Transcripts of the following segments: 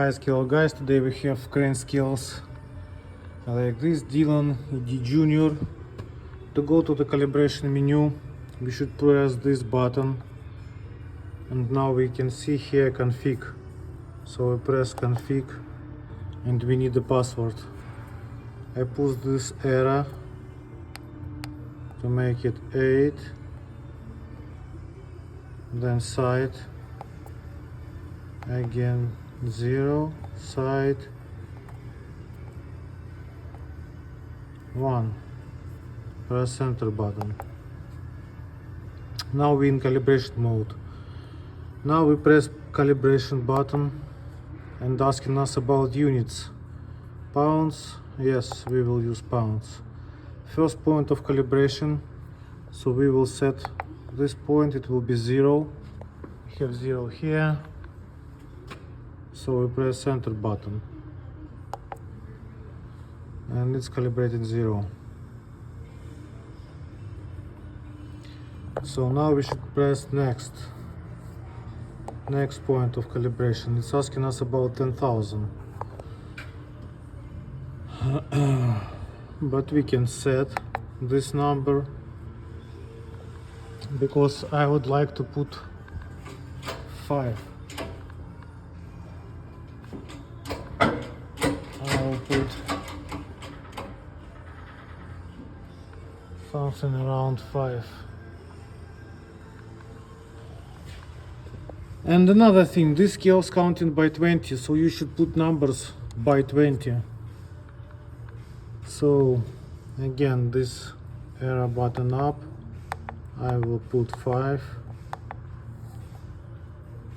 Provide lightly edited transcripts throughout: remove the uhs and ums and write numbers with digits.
Hi scale guys, today we have crane scales like this, Dillon EDjunior. To go to the calibration menu, we should press this button, and now we can see here config. So we press config and we need the password. I push this arrow to make it 8, then side, again 0, side 1, press enter button. Now we in calibration mode. Now we press calibration button and asking us about units. Pounds, yes, we will use pounds. First point of calibration, so we will set this point, it will be 0. We have 0 here, so we press enter button and it's calibrating 0. So now we should press next point of calibration. It's asking us about 10,000. But we can set this number because I would like to put 5. I'll put something around 5. And another thing, this scale is counting by 20, so you should put numbers by 20. So again, this arrow button up, I will put 5,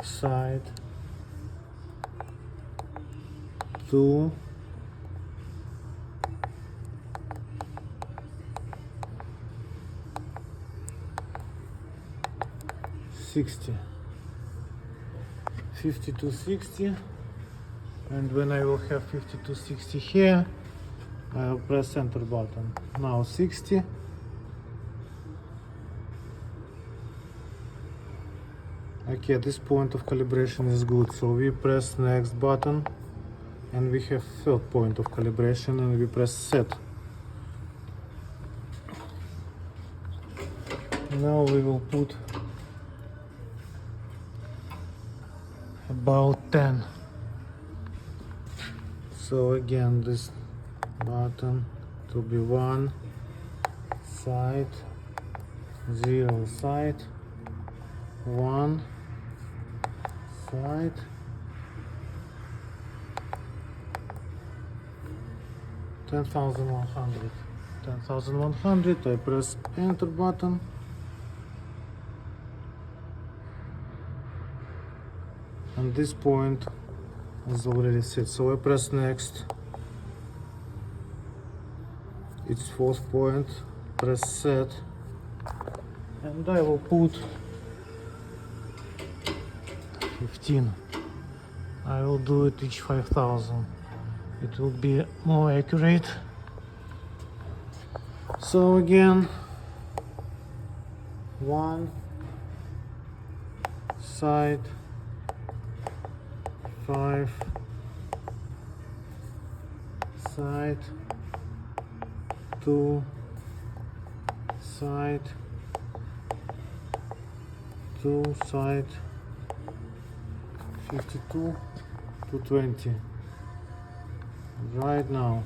side 2, $60, 52.60, and when I will have 52.60 here, I'll press enter button. Now 60. Okay, this point of calibration is good, so we press next button and we have third point of calibration and we press set. Now we will put about 10. So again, this button to be 1, side 0, side 1, side 10,100. 10,100. I press enter button and this point is already set, so I press next. It's fourth point, press set, and I will put 15. I will do it each 5,000. It will be more accurate. So again, 1, side 5, side 2, side 2, side 52 to 20 right now.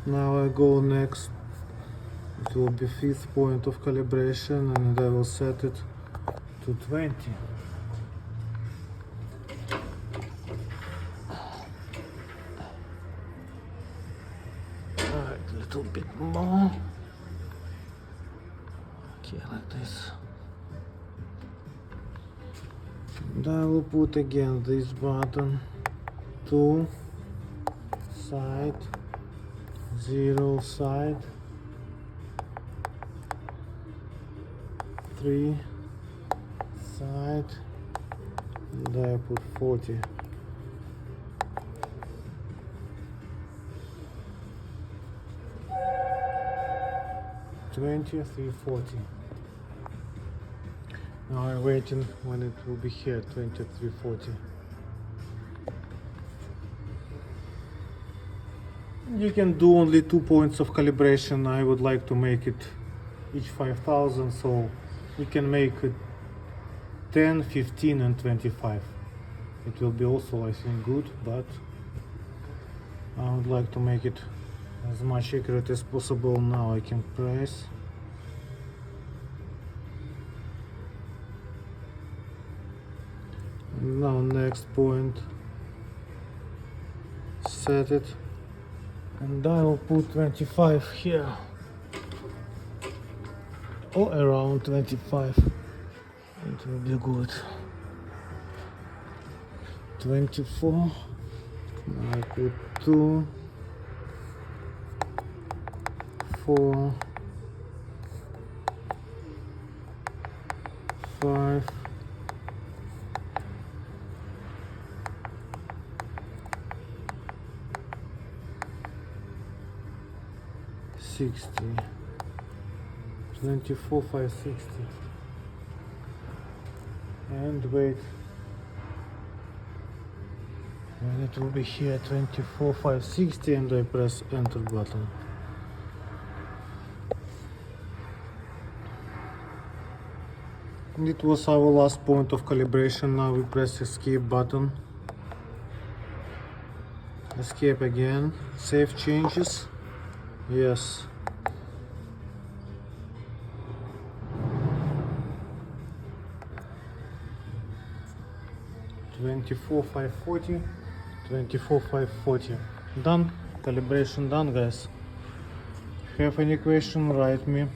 Now I go next. It will be fifth point of calibration and I will set it to 20. A little bit more. Okay, like this. And I will put again this button, 2, side 0, side 3, side, and I put 40. 20, 340. Now I'm waiting when it will be here, 2340. You can do only 2 points of calibration. I would like to make it each 5000, so we can make it 10, 15 and 25. It will be also, I think, good, but I would like to make it as much accurate as possible. Now I can press. And now next point, set it, and I will put 25 here, or around 25. It will be good. 24. I put 2, 4, 5, 60, 24, 5, 60, and wait. And it will be here 24, 5, 60, and I press enter button. And it was our last point of calibration. Now we press escape button. Escape again. Save changes. Yes. $24,540. 24,540. Done. Calibration done, guys. Have any question, write me.